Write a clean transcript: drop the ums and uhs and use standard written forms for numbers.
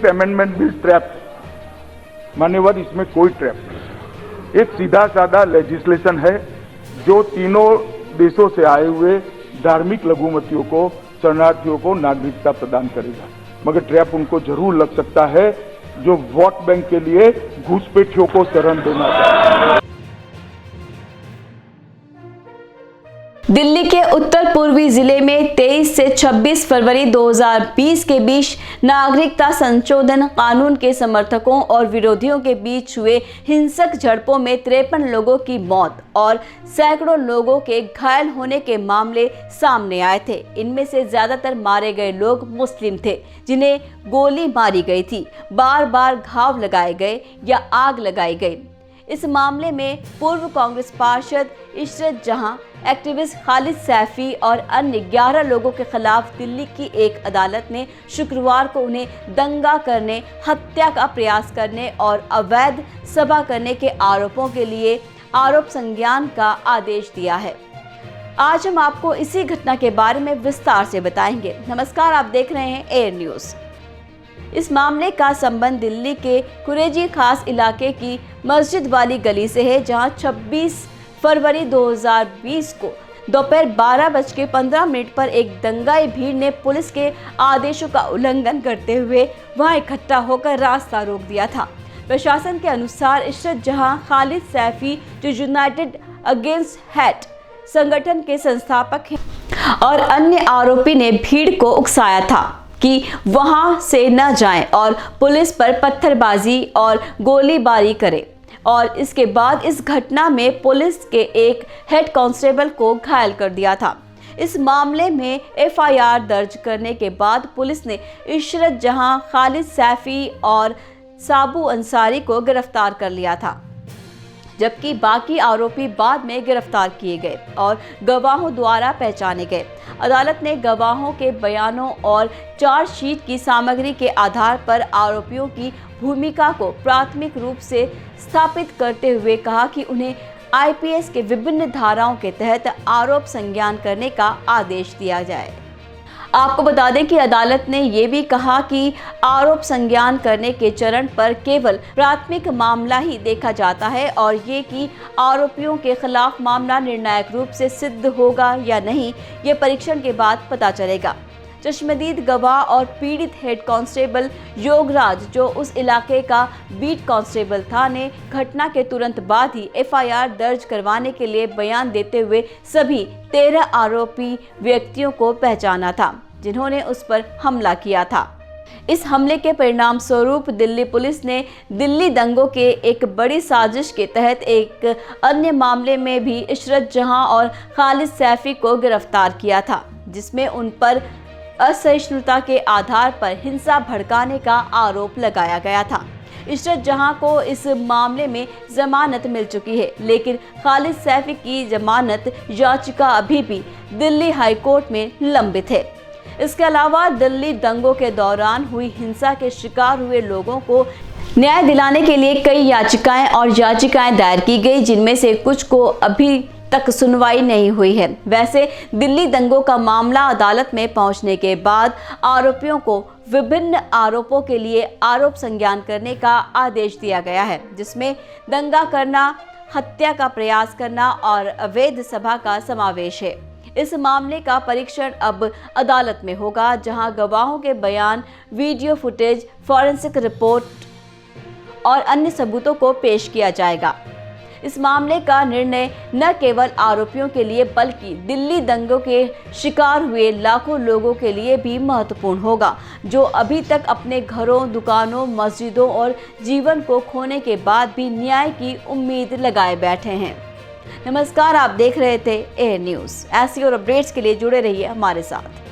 Amendment bill trap है। मान्यवर, इसमें कोई ट्रैप नहीं, एक सीधा साधा लेजिस्लेशन है जो तीनों देशों से आए हुए धार्मिक लघुमतियों को, शरणार्थियों को नागरिकता प्रदान करेगा। मगर ट्रैप उनको जरूर लग सकता है जो वोट बैंक के लिए घुसपैठियों को शरण देना चाहते हैं। दिल्ली के उत्तर पूर्वी जिले में 23 से 26 फरवरी 2020 के बीच नागरिकता संशोधन कानून के समर्थकों और विरोधियों के बीच हुए हिंसक झड़पों में 53 लोगों की मौत और सैकड़ों लोगों के घायल होने के मामले सामने आए थे। इनमें से ज्यादातर मारे गए लोग मुस्लिम थे जिन्हें गोली मारी गई थी, बार बार घाव लगाए गए या आग लगाई गई। इस मामले में पूर्व कांग्रेस पार्षद इशरत जहां, एक्टिविस्ट खालिद सैफी और अन्य 11 लोगों के खिलाफ दिल्ली की एक अदालत ने शुक्रवार को उन्हें दंगा करने, हत्या का प्रयास करने और अवैध सभा करने के आरोपों के लिए आरोप संज्ञान का आदेश दिया है। आज हम आपको इसी घटना के बारे में विस्तार से बताएंगे। नमस्कार, आप देख रहे हैं एयर न्यूज। इस मामले का संबंध दिल्ली के कुरेजी खास इलाके की मस्जिद वाली गली से है, जहां 26 फरवरी 2020 को दोपहर 12:15 पर एक दंगाई भीड़ ने पुलिस के आदेशों का उल्लंघन करते हुए वहां इकट्ठा होकर रास्ता रोक दिया था। प्रशासन के अनुसार इशरत जहां, खालिद सैफी जो यूनाइटेड अगेंस्ट हेट संगठन के संस्थापक हैं और अन्य आरोपी ने भीड़ को उकसाया था कि वहां से न जाएं और पुलिस पर पत्थरबाजी और गोलीबारी करें, और इसके बाद इस घटना में पुलिस के एक हेड कांस्टेबल को घायल कर दिया था। इस मामले में एफआईआर दर्ज करने के बाद पुलिस ने इशरत जहां, खालिद सैफी और साबू अंसारी को गिरफ्तार कर लिया था, जबकि बाकी आरोपी बाद में गिरफ्तार किए गए और गवाहों द्वारा पहचाने गए। अदालत ने गवाहों के बयानों और चार्जशीट की सामग्री के आधार पर आरोपियों की भूमिका को प्राथमिक रूप से स्थापित करते हुए कहा कि उन्हें आईपीसी के विभिन्न धाराओं के तहत आरोप संज्ञान करने का आदेश दिया जाए। आपको बता दें कि अदालत ने ये भी कहा कि आरोप संज्ञान करने के चरण पर केवल प्राथमिक मामला ही देखा जाता है और ये कि आरोपियों के खिलाफ मामला निर्णायक रूप से सिद्ध होगा या नहीं, ये परीक्षण के बाद पता चलेगा। चश्मदीद गवाह और पीड़ित हेड कांस्टेबल योगराज, जो उस इलाके का बीट कांस्टेबल था, ने घटना के तुरंत बाद ही एफआईआर दर्ज करवाने के लिए बयान देते हुए सभी 13 आरोपी व्यक्तियों को पहचाना था जिन्होंने उस पर हमला किया था। इस हमले के परिणाम स्वरूप दिल्ली पुलिस ने दिल्ली दंगों के एक बड़ी साजिश के तहत एक अन्य मामले में भी इशरत जहां और खालिद सैफी को गिरफ्तार किया था, जिसमें उन पर असहिष्णुता के आधार पर हिंसा भड़काने का आरोप लगाया गया था। इशरत जहां को इस मामले में जमानत मिल चुकी है, लेकिन खालिद सैफी की जमानत याचिका अभी भी दिल्ली हाई कोर्ट में लंबित है। इसके अलावा दिल्ली दंगों के दौरान हुई हिंसा के शिकार हुए लोगों को न्याय दिलाने के लिए कई याचिकाएं दायर की गई, जिनमें से कुछ को अभी तक सुनवाई नहीं हुई है। वैसे दिल्ली दंगों का मामला अदालत में पहुंचने के बाद आरोपियों को विभिन्न आरोपों के लिए आरोप संज्ञान करने का आदेश दिया गया है, जिसमें दंगा करना, हत्या का प्रयास करना और अवैध सभा का समावेश है। इस मामले का परीक्षण अब अदालत में होगा, जहां गवाहों के बयान, वीडियो फुटेज, फॉरेंसिक रिपोर्ट और अन्य सबूतों को पेश किया जाएगा। इस मामले का निर्णय न केवल आरोपियों के लिए बल्कि दिल्ली दंगों के शिकार हुए लाखों लोगों के लिए भी महत्वपूर्ण होगा, जो अभी तक अपने घरों, दुकानों, मस्जिदों और जीवन को खोने के बाद भी न्याय की उम्मीद लगाए बैठे हैं। नमस्कार, आप देख रहे थे एयर न्यूज़। ऐसी और अपडेट्स के लिए जुड़े रहिए हमारे साथ।